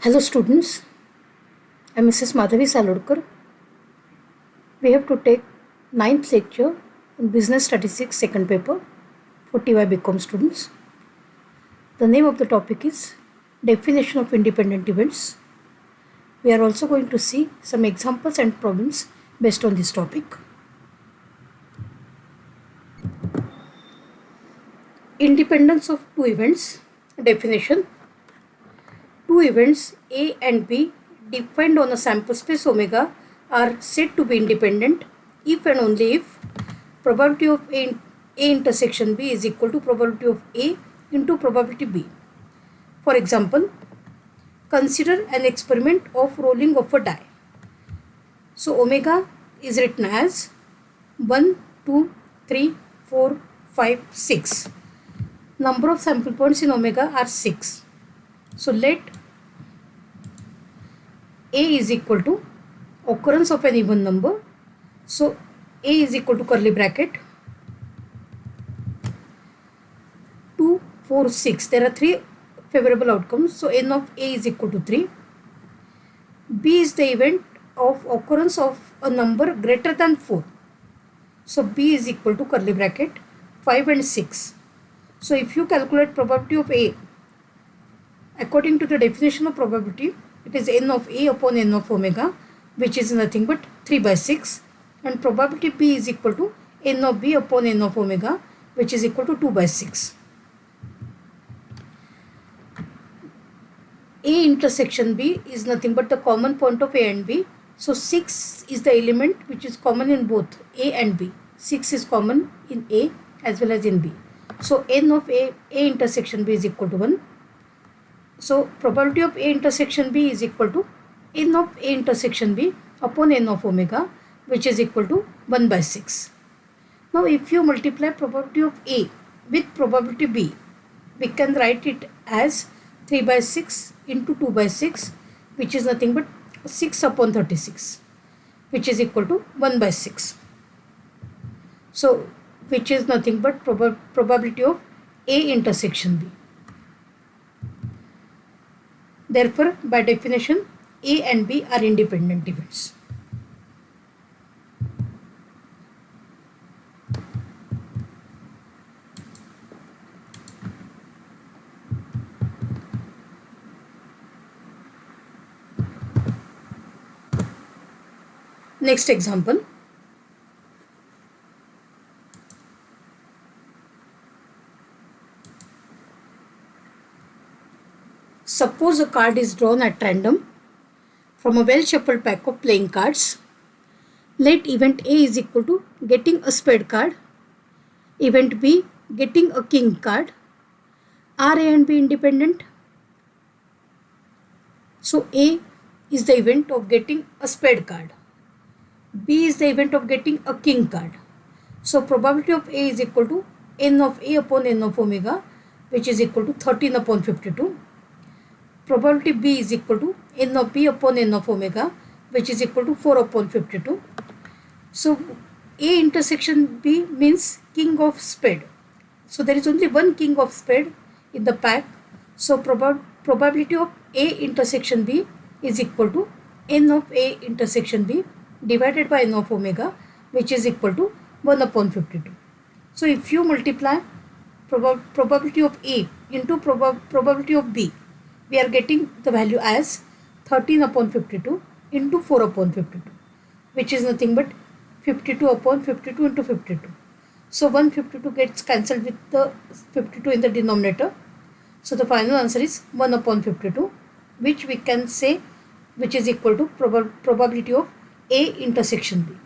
Hello students, I am Mrs. Madhavi Salodkar. We have to take 9th lecture on Business Statistics second paper for TY BCom students. The name of the topic is Definition of Independent Events. We are also going to see some examples and problems based on this topic. Independence of two events. Definition. Two events A and B defined on a sample space omega are said to be independent if and only if probability of A intersection B is equal to probability of A into probability B. For example, consider an experiment of rolling of a die. So omega is written as 1, 2, 3, 4, 5, 6. Number of sample points in omega are 6. So let A is equal to occurrence of an even number. So A is equal to curly bracket 2, 4, 6. There are 3 favorable outcomes. So n of A is equal to 3. B is the event of occurrence of a number greater than 4. So B is equal to curly bracket 5 and 6. So if you calculate probability of A according to the definition of probability, it is n of A upon n of omega, which is nothing but 3 by 6, and probability B is equal to n of B upon n of omega, which is equal to 2 by 6. A intersection B is nothing but the common point of A and B. So 6 is the element which is common in both A and B. 6 is common in A as well as in B. So n of A intersection B is equal to 1. So probability of A intersection B is equal to n of A intersection B upon n of omega, which is equal to 1 by 6. Now if you multiply probability of A with probability B, we can write it as 3 by 6 into 2 by 6, which is nothing but 6 upon 36, which is equal to 1 by 6. So which is nothing but probability of A intersection B. Therefore, by definition, A and B are independent events. Next example. Suppose a card is drawn at random from a well-shuffled pack of playing cards. Let event A is equal to getting a spade card, event B getting a king card. Are A and B independent? So A is the event of getting a spade card. B is the event of getting a king card. So probability of A is equal to n of A upon n of omega, which is equal to 13 upon 52. Probability B is equal to n of B upon n of omega, which is equal to 4 upon 52. So A intersection B means king of spade. So there is only one king of spade in the pack. So probability of A intersection B is equal to n of A intersection B divided by n of omega, which is equal to 1 upon 52. So if you multiply probability of A into probability of B, we are getting the value as 13 upon 52 into 4 upon 52, which is nothing but 52 upon 52 into 52. So 152 gets cancelled with the 52 in the denominator. So the final answer is 1 upon 52, which we can say which is equal to probability of A intersection B.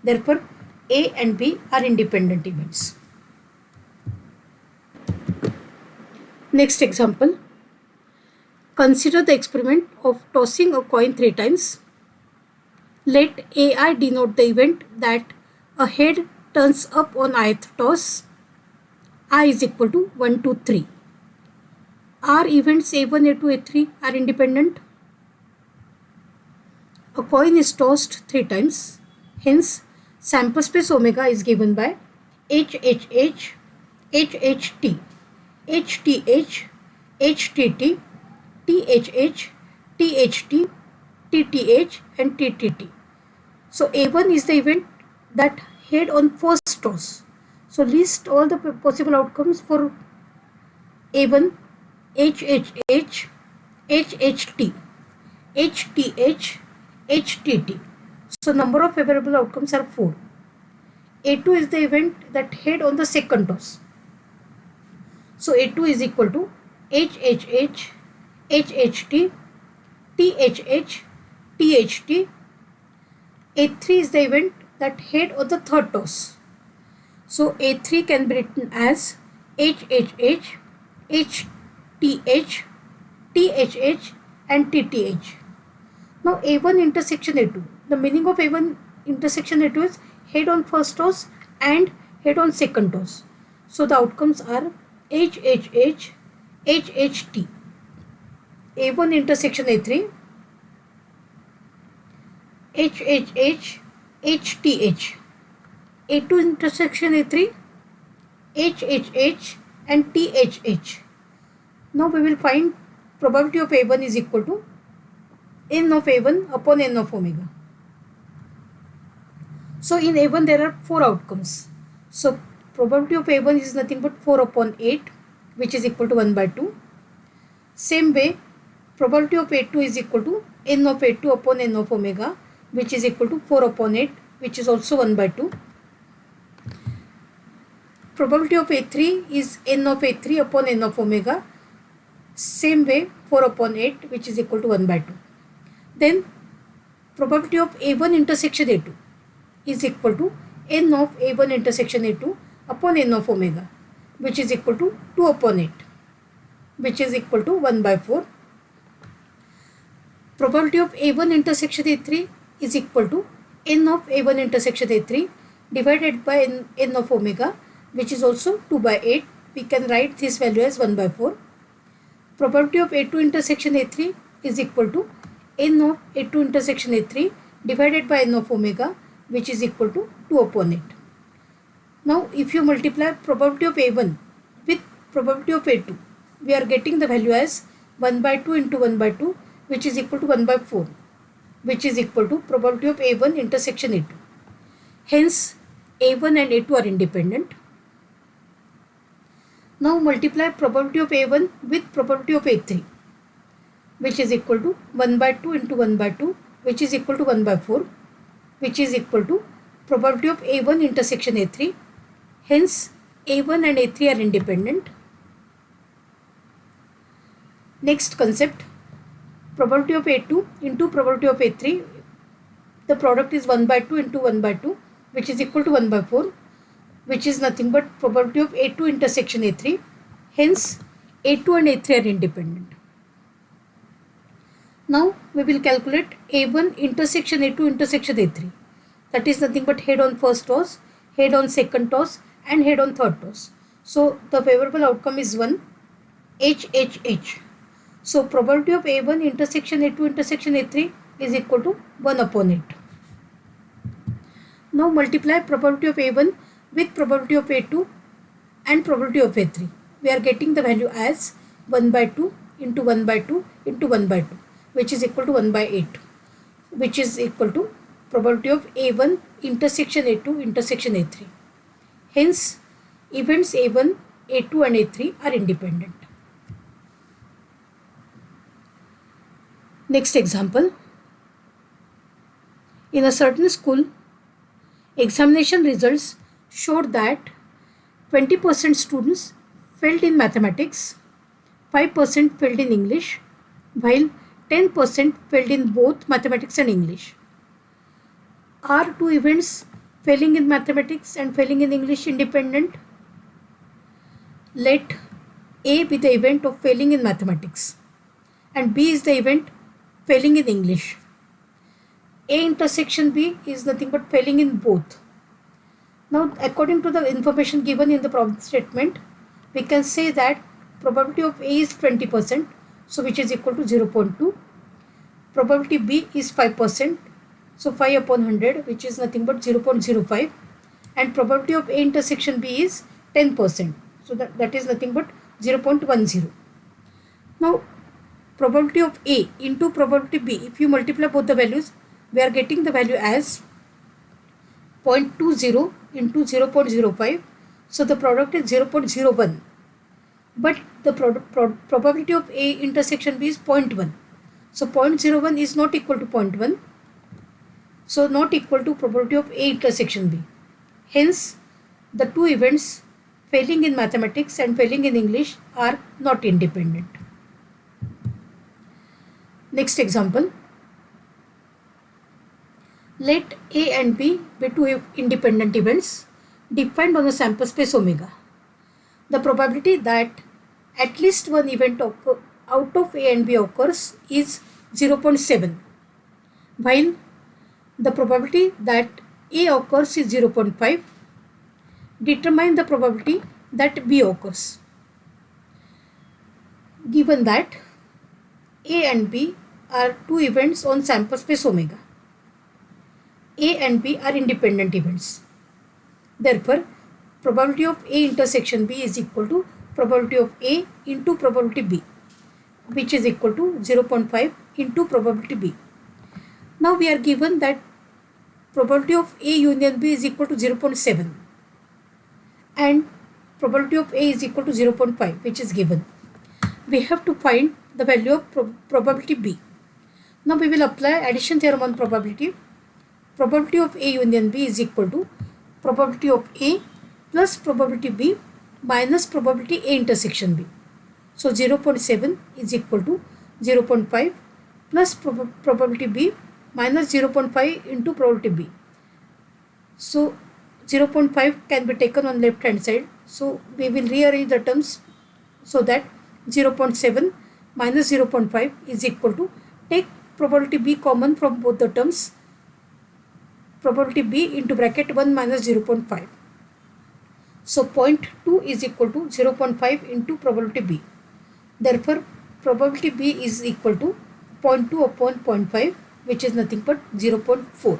Therefore, A and B are independent events. Next example. Consider the experiment of tossing a coin 3 times. Let AI denote the event that a head turns up on ith toss. I is equal to 1, 2, 3. Are events A1, A2, A3 are independent? A coin is tossed 3 times. Hence, sample space omega is given by HHH, HHT, HTH, HTT, THH, THT, TTH and TTT. So A1 is the event that head on first toss. So list all the possible outcomes for A1: HHH, HHT, HTH, HTT. So number of favorable outcomes are 4. A2 is the event that head on the second toss. So A2 is equal to HHH, HHT, THH, THT. A3 is the event that head on the third toss. So A3 can be written as HHH, HTH, THH and TTH. Now A1 intersection A2. The meaning of A1 intersection A2 is head on first toss and head on second toss. So the outcomes are HHH, HHT. A1 intersection A3, HHH, HTH. A2 intersection A3, HHH and THH. Now we will find probability of A1 is equal to n of A1 upon n of omega. So in A1 there are 4 outcomes. So probability of A1 is nothing but 4 upon 8, which is equal to 1 by 2. Same way, probability of A2 is equal to n of A2 upon n of omega, which is equal to 4 upon 8, which is also 1 by 2. Probability of A3 is n of A3 upon n of omega. Same way, 4 upon 8, which is equal to 1 by 2. Then probability of A1 intersection A2 is equal to n of A1 intersection A2 upon n of omega, which is equal to 2 upon 8, which is equal to 1 by 4. Probability of A1 intersection A3 is equal to n of A1 intersection A3 divided by n of omega, which is also 2 by 8. We can write this value as 1 by 4. Probability of A2 intersection A3 is equal to n of A2 intersection A3 divided by n of omega, which is equal to 2 upon 8. Now if you multiply probability of A1 with probability of A2, we are getting the value as 1 by 2 into 1 by 2, which is equal to 1 by 4, which is equal to probability of A1 intersection A2. Hence A1 and A2 are independent. Now multiply probability of A1 with probability of A3, which is equal to 1 by 2 into 1 by 2, which is equal to 1 by 4, which is equal to probability of A1 intersection A3. Hence A1 and A3 are independent. Next concept, probability of A2 into probability of A3. The product is 1 by 2 into 1 by 2, which is equal to 1 by 4, which is nothing but probability of A2 intersection A3. Hence A2 and A3 are independent. Now we will calculate A1 intersection A2 intersection A3. That is nothing but head on first toss, head on second toss and head on third toss. So the favorable outcome is 1, HHH. So probability of A1 intersection A2 intersection A3 is equal to 1 upon 8. Now multiply probability of A1 with probability of A2 and probability of A3. We are getting the value as 1 by 2 into 1 by 2 into 1 by 2, which is equal to 1 by 8, which is equal to probability of A1 intersection A2 intersection A3. Hence events A1, A2 and A3 are independent. Next example. In a certain school, examination results showed that 20% students failed in mathematics, 5% failed in English, while 10% failed in both mathematics and English. Are two events, failing in mathematics and failing in English, independent? Let A be the event of failing in mathematics and B is the event failing in English. A intersection B is nothing but failing in both. Now according to the information given in the problem statement, we can say that probability of A is 20%, so which is equal to 0.2. Probability B is 5%, so 5 upon 100, which is nothing but 0.05. And probability of A intersection B is 10%, so that is nothing but 0.10. Now probability of A into probability B, if you multiply both the values, we are getting the value as 0.20 into 0.05. So the product is 0.01. But the probability of A intersection B is 0.1. So 0.01 is not equal to 0.1. So not equal to probability of A intersection B. Hence, the two events failing in mathematics and failing in English are not independent. Next example. Let A and B be two independent events defined on a sample space omega. The probability that at least one event out of A and B occurs is 0.7, while the probability that A occurs is 0.5. Determine the probability that B occurs. Given that A and B are two events on sample space omega, A and B are independent events. Therefore, probability of A intersection B is equal to probability of A into probability B, which is equal to 0.5 into probability B. Now we are given that probability of A union B is equal to 0.7 and probability of A is equal to 0.5, which is given. We have to find the value of probability B. Now we will apply addition theorem on probability. Probability of A union B is equal to probability of A plus probability B minus probability A intersection B. So 0.7 is equal to 0.5 plus probability B minus 0.5 into probability B. So 0.5 can be taken on left hand side. So we will rearrange the terms so that 0.7 minus 0.5 is equal to, take probability B common from both the terms, probability B into bracket 1 minus 0.5. So 0.2 is equal to 0.5 into probability B. Therefore, probability B is equal to 0.2 upon 0.5, which is nothing but 0.4.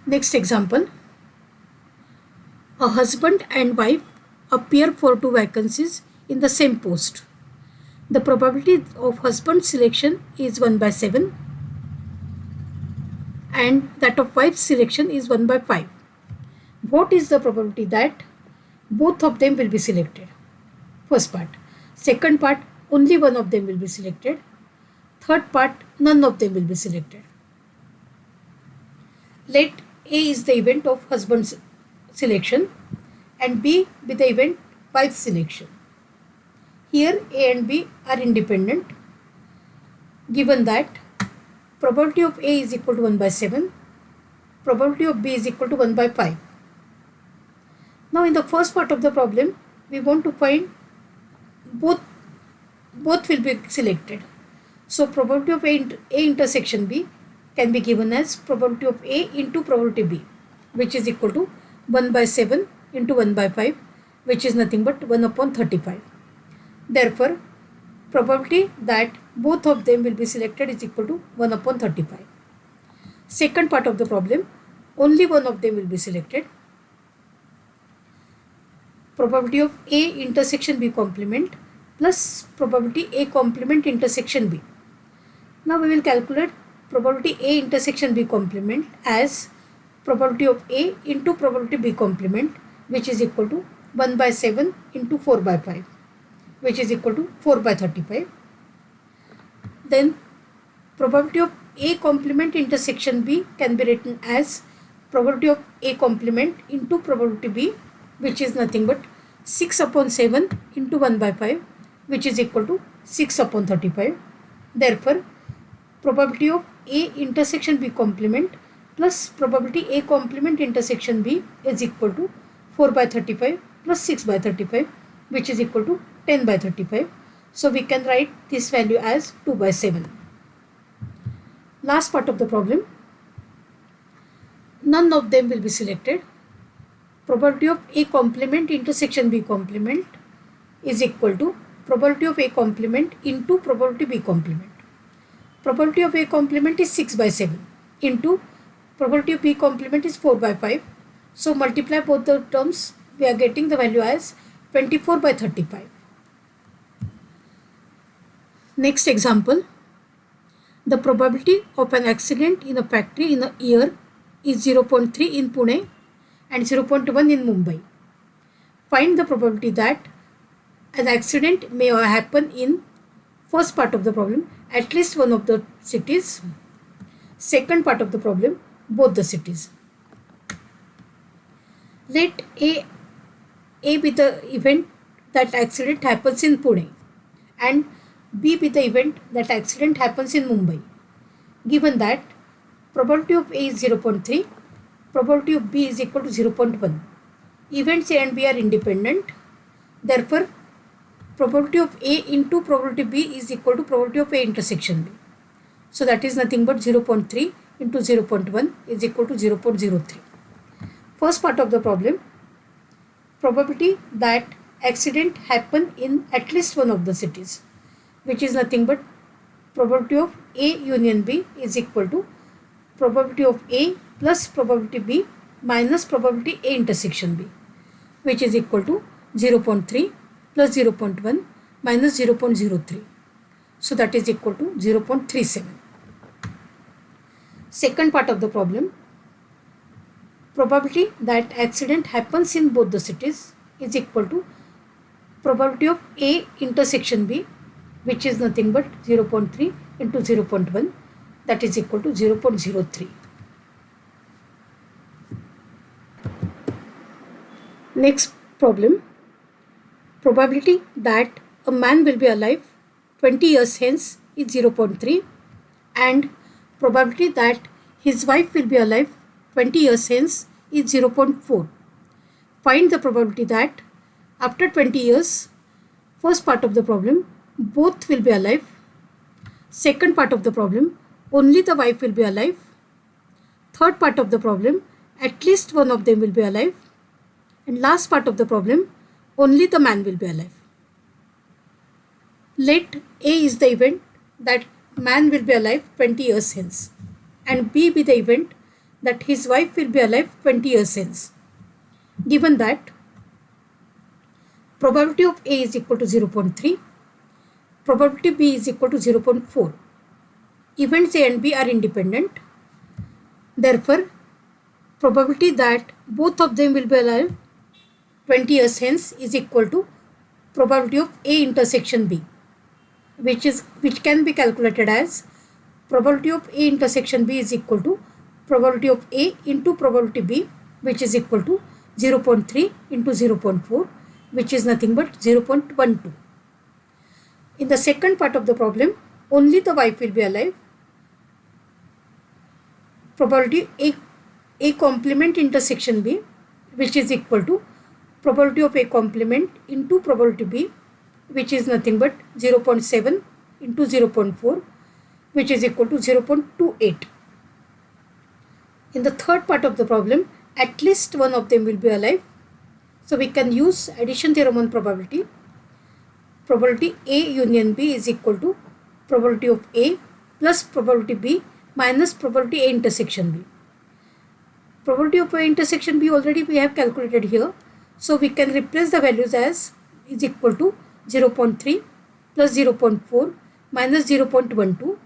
Next example. A husband and wife appear for two vacancies in the same post. The probability of husband's selection is 1 by 7 and that of wife's selection is 1 by 5. What is the probability that both of them will be selected? First part. Second part, only one of them will be selected. Third part, none of them will be selected. Let A is the event of husband's selection and B be the event wife's selection. Here A and B are independent. Given that probability of A is equal to 1 by 7, probability of B is equal to 1 by 5. Now in the first part of the problem, we want to find both will be selected. So probability of A intersection B can be given as probability of A into probability B, which is equal to 1 by 7 into 1 by 5, which is nothing but 1 upon 35. Therefore, probability that both of them will be selected is equal to 1 upon 35. Second part of the problem, only one of them will be selected. Probability of A intersection B complement plus probability A complement intersection B. Now we will calculate probability A intersection B complement as probability of A into probability B complement, which is equal to 1 by 7 into 4 by 5, which is equal to 4 by 35. Then probability of A complement intersection B can be written as probability of A complement into probability B, which is nothing but 6 upon 7 into 1 by 5, which is equal to 6 upon 35. Therefore, probability of A intersection B complement plus probability A complement intersection B is equal to 4 by 35 plus 6 by 35, which is equal to 10 by 35. So we can write this value as 2 by 7. Last part of the problem. None of them will be selected. Probability of A complement intersection B complement is equal to probability of A complement into probability B complement. Probability of A complement is 6 by 7 into probability of B complement is 4 by 5. So multiply both the terms, we are getting the value as 24 by 35. Next example, the probability of an accident in a factory in a year is 0.3 in Pune and 0.1 in Mumbai. Find the probability that an accident may happen in first part of the problem, at least one of the cities. Second part of the problem, both the cities. Let A be the event that accident happens in Pune and B be the event that accident happens in Mumbai. Given that probability of A is 0.3, probability of B is equal to 0.1. Events A and B are independent. Therefore, probability of A into probability B is equal to probability of A intersection B. So that is nothing but 0.3 into 0.1 is equal to 0.03. First part of the problem, probability that accident happen in at least one of the cities, which is nothing but probability of A union B is equal to probability of A plus probability B minus probability A intersection B, which is equal to 0.3 plus 0.1 minus 0.03. So that is equal to 0.37. Second part of the problem, probability that accident happens in both the cities is equal to probability of A intersection B, which is nothing but 0.3 into 0.1, that is equal to 0.03. Next problem, probability that a man will be alive 20 years hence is 0.3 and probability that his wife will be alive 20 years hence is 0.4. Find the probability that after 20 years, first part of the problem, both will be alive. Second part of the problem, only the wife will be alive. Third part of the problem, at least one of them will be alive. And last part of the problem, only the man will be alive. Let A is the event that man will be alive 20 years hence and B be the event that his wife will be alive 20 years hence. Given that probability of A is equal to 0.3, probability B is equal to 0.4. Events A and B are independent. Therefore, probability that both of them will be alive 20 years hence is equal to probability of A intersection B, which can be calculated as probability of A intersection B is equal to probability of A into probability B, which is equal to 0.3 into 0.4, which is nothing but 0.12. In the second part of the problem, only the wife will be alive. Probability A complement intersection B, which is equal to probability of A complement into probability B, which is nothing but 0.7 into 0.4, which is equal to 0.28. In the third part of the problem, at least one of them will be alive. So we can use addition theorem on probability. Probability A union B is equal to probability of A plus probability B minus probability A intersection B. Probability of A intersection B already we have calculated here. So we can replace the values as is equal to 0.3 plus 0.4 minus 0.12.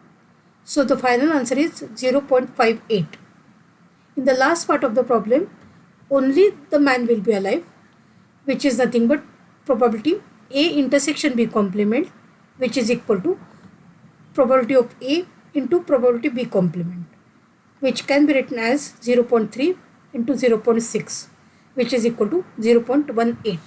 So the final answer is 0.58. In the last part of the problem, only the man will be alive, which is nothing but probability A intersection B complement, which is equal to probability of A into probability B complement, which can be written as 0.3 into 0.6, which is equal to 0.18.